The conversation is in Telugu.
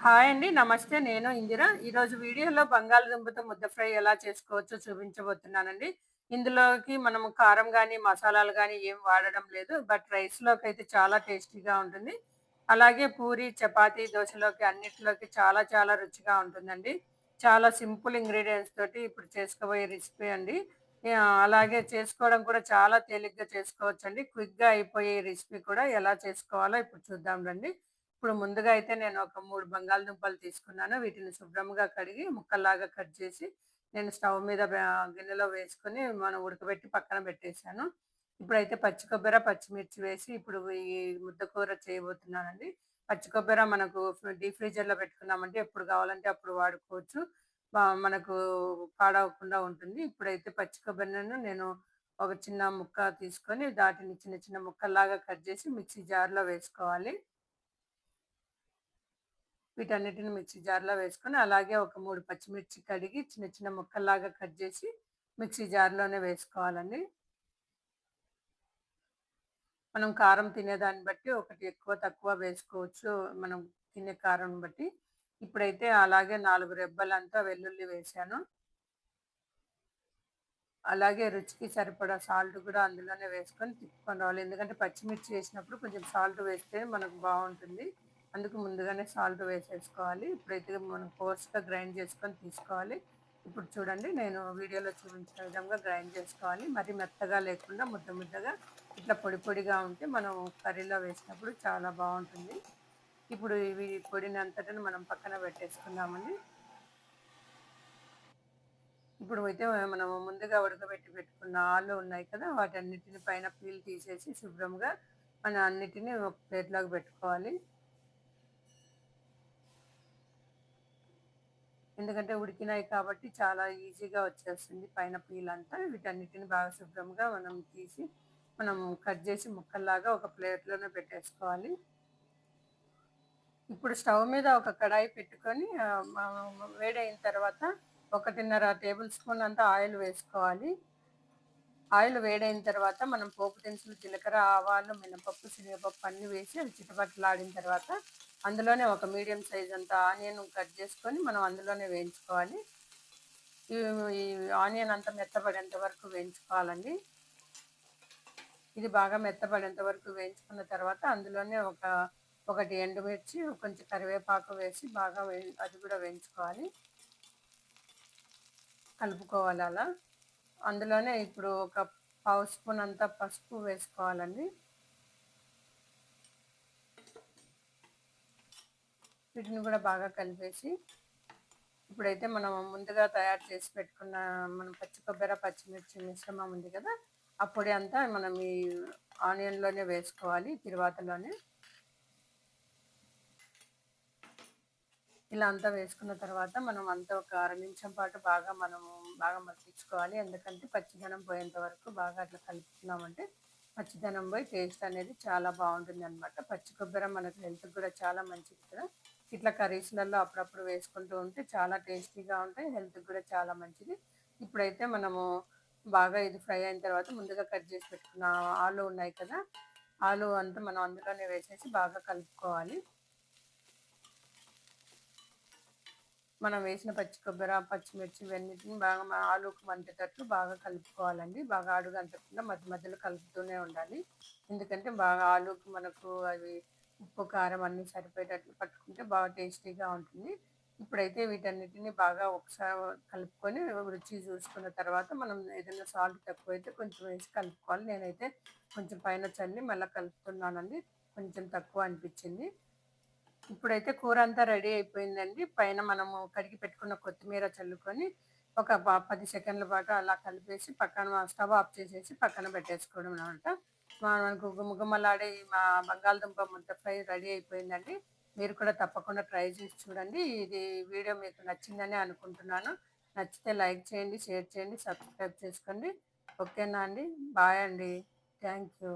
హాయ్ అండి. నమస్తే. నేను ఇందిర. ఈరోజు వీడియోలో బంగాళదుంపతో ముద్ద ఫ్రై ఎలా చేసుకోవచ్చో చూపించబోతున్నానండి. ఇందులోకి మనము కారం గాని, మసాలాలు గాని ఏం వాడడం లేదు. బట్ రైస్‌లోకైతే చాలా టేస్టీగా ఉంటుంది. అలాగే పూరి, చపాతీ, దోసలోకి అన్నిటిలోకి చాలా చాలా రుచిగా ఉంటుందండి. చాలా సింపుల్ ఇంగ్రీడియెంట్స్ తోటి ఇప్పుడు చేసుకోబోయే రెసిపీ అండి. అలాగే చేసుకోవడం కూడా చాలా తేలిగ్గా చేసుకోవచ్చండి. క్విక్‌గా అయిపోయే ఈ రెసిపీ కూడా ఎలా చేసుకోవాలో ఇప్పుడు చూద్దాం రండి. ఇప్పుడు ముందుగా అయితే నేను ఒక 3 బంగాళదుంపలు తీసుకున్నాను. వీటిని శుభ్రంగా కడిగి ముక్కల్లాగా కట్ చేసి నేను స్టవ్ మీద గిన్నెలో వేసుకొని మనం ఉడకబెట్టి పక్కన పెట్టేసాను. ఇప్పుడైతే పచ్చి కొబ్బరి, పచ్చిమిర్చి వేసి ఇప్పుడు ఈ ముద్ద కూర చేయబోతున్నానండి. పచ్చి కొబ్బరి మనకు డీప్ ఫ్రీజర్‌లో పెట్టుకున్నామంటే ఎప్పుడు కావాలంటే అప్పుడు వాడుకోవచ్చు. మనకు పాడవకుండా ఉంటుంది. ఇప్పుడైతే పచ్చి కొబ్బరిని నేను ఒక చిన్న ముక్క తీసుకొని దాటిని చిన్న చిన్న ముక్కల్లాగా కట్ చేసి మిక్సీ జార్‌లో వేసుకోవాలి. వీటన్నిటిని మిక్సీ జార్‌లో వేసుకొని, అలాగే ఒక 3 పచ్చిమిర్చి కడిగి చిన్న చిన్న ముక్కల్లాగా కట్ చేసి మిక్సీ జార్‌లోనే వేసుకోవాలండి. మనం కారం తినేదాన్ని బట్టి ఒకటి ఎక్కువ, తక్కువ వేసుకోవచ్చు. మనం తినే కారం బట్టి. ఇప్పుడైతే అలాగే 4 రెబ్బలంతా వెల్లుల్లి వేశాను. అలాగే రుచికి సరిపడా సాల్ట్ కూడా అందులోనే వేసుకొని తిప్పుకొని రావాలి. ఎందుకంటే పచ్చిమిర్చి వేసినప్పుడు కొంచెం సాల్ట్ వేస్తే మనకు బావుంటుంది. అందుకు ముందుగానే సాల్ట్ వేసేసుకోవాలి. ఇప్పుడైతే మనం కోర్స్‌గా గ్రైండ్ చేసుకొని తీసుకోవాలి. ఇప్పుడు చూడండి నేను వీడియోలో చూపించిన విధంగా గ్రైండ్ చేసుకోవాలి. మరి మెత్తగా లేకుండా ముద్ద ముద్దగా ఇట్లా పొడి పొడిగా ఉంటే మనం కర్రీలో వేసినప్పుడు చాలా బావుంటుంది. ఇప్పుడు ఇవి పొడిని అంతటిని మనం పక్కన పెట్టేసుకుందామండి. ఇప్పుడు అయితే మనము ముందుగా ఉడకబెట్టి పెట్టుకున్న ఆలు ఉన్నాయి కదా! వాటన్నిటిని పైన పీల్ తీసేసి శుభ్రంగా మన అన్నిటిని ఒక ప్లేట్‌లోకి పెట్టుకోవాలి. ఎందుకంటే ఉడికినాయి కాబట్టి చాలా ఈజీగా వచ్చేస్తుంది పైన పీల్ అంతా. వీటన్నిటిని బాగా శుభ్రంగా మనం తీసి, మనం కట్ చేసి ముక్కల్లాగా ఒక ప్లేట్‌లోనే పెట్టేసుకోవాలి. ఇప్పుడు స్టవ్ మీద ఒక కడాయి పెట్టుకొని వేడయిన తర్వాత 1:30 టేబుల్ స్పూన్ అంతా ఆయిల్ వేసుకోవాలి. ఆయిల్ వేడైన తర్వాత మనం పోపు దినుసులు, జీలకర్ర, ఆవాలు, మినపప్పు, శనగపప్పు అన్నీ వేసి అవి చిటపటలాడిన తర్వాత అందులోనే ఒక మీడియం సైజ్ అంత ఆనియన్ కట్ చేసుకొని మనం అందులోనే వేయించుకోవాలి. ఈ ఈ ఆనియన్ అంతా మెత్తబడేంత వరకు వేయించుకోవాలండి. ఇది బాగా మెత్తబడేంత వరకు వేయించుకున్న తర్వాత అందులోనే ఒకటి ఎండుమిర్చి, కొంచెం కరివేపాకు వేసి బాగా అది కూడా వేయించుకోవాలి. కలుపుకోవాలి అలా. అందులోనే ఇప్పుడు ఒక పావు స్పూన్ అంతా పసుపు వేసుకోవాలండి. వీటిని కూడా బాగా కలిపేసి ఇప్పుడైతే మనం ముందుగా తయారు చేసి పెట్టుకున్న మనం పచ్చి కొబ్బరి, పచ్చిమిర్చి మిశ్రమం ఉంది కదా! ఆ పొడి అంతా మనం ఈ ఆనియన్‌లోనే వేసుకోవాలి తిరువాతలోనే. ఇలా అంతా వేసుకున్న తర్వాత మనం అంతా ఒక అర నిమిషం పాటు బాగా మగ్గించుకోవాలి. ఎందుకంటే పచ్చిదనం పోయేంత వరకు బాగా అట్లా కలుపుకున్నామంటే పచ్చిదనం పోయి టేస్ట్ అనేది చాలా బావుంటుందనమాట. పచ్చి కొబ్బరి మనకు హెల్త్‌కి కూడా చాలా మంచిది కదా! ఇట్లా కర్రీస్‌లలో అప్పుడప్పుడు వేసుకుంటూ ఉంటే చాలా టేస్టీగా ఉంటాయి. హెల్త్‌కి కూడా చాలా మంచిది. ఇప్పుడైతే మనము బాగా ఇది ఫ్రై అయిన తర్వాత ముందుగా కట్ చేసి పెట్టుకున్న ఆలు ఉన్నాయి కదా! ఆలు అంతా మనం అందులోనే వేసేసి బాగా కలుపుకోవాలి. మనం వేసిన పచ్చి కొబ్బరి, పచ్చిమిర్చి ఇవన్నిటిని బాగా ఆలుకు మంటేటట్లు బాగా కలుపుకోవాలండి. బాగా అడుగు అంటకుండా మధ్య మధ్యలో కలుపుతూనే ఉండాలి. ఎందుకంటే బాగా ఆలుకు మనకు అవి ఉప్పు, కారం అన్నీ సరిపోయేటట్లు పట్టుకుంటే బాగా టేస్టీగా ఉంటుంది. ఇప్పుడైతే వీటన్నిటిని బాగా ఒకసారి కలుపుకొని రుచి చూసుకున్న తర్వాత మనం ఏదైనా సాల్ట్ తక్కువైతే కొంచెం వేసి కలుపుకోవాలి. నేనైతే కొంచెం పైన చల్లి మళ్ళీ కలుపుతున్నానండి. కొంచెం తక్కువ అనిపించింది. ఇప్పుడైతే కూర అంతా రెడీ అయిపోయిందండి. పైన మనము కడిగి పెట్టుకున్న కొత్తిమీర చల్లుకొని ఒక 10 సెకండ్ల పాటు అలా కలిపేసి పక్కన స్టవ్ ఆఫ్ చేసేసి పక్కన పెట్టేసుకోవడం అనమాట. మనకు గుమగుమలాడే మా బంగాళదుంప ముద్ద ఫ్రై రెడీ అయిపోయిందండి. మీరు కూడా తప్పకుండా ట్రై చేసి చూడండి. ఇది వీడియో మీకు నచ్చిందని అనుకుంటున్నాను. నచ్చితే లైక్ చేయండి, షేర్ చేయండి, సబ్స్క్రైబ్ చేసుకోండి. ఓకేనా అండి? బాయ్ అండి. Thank you.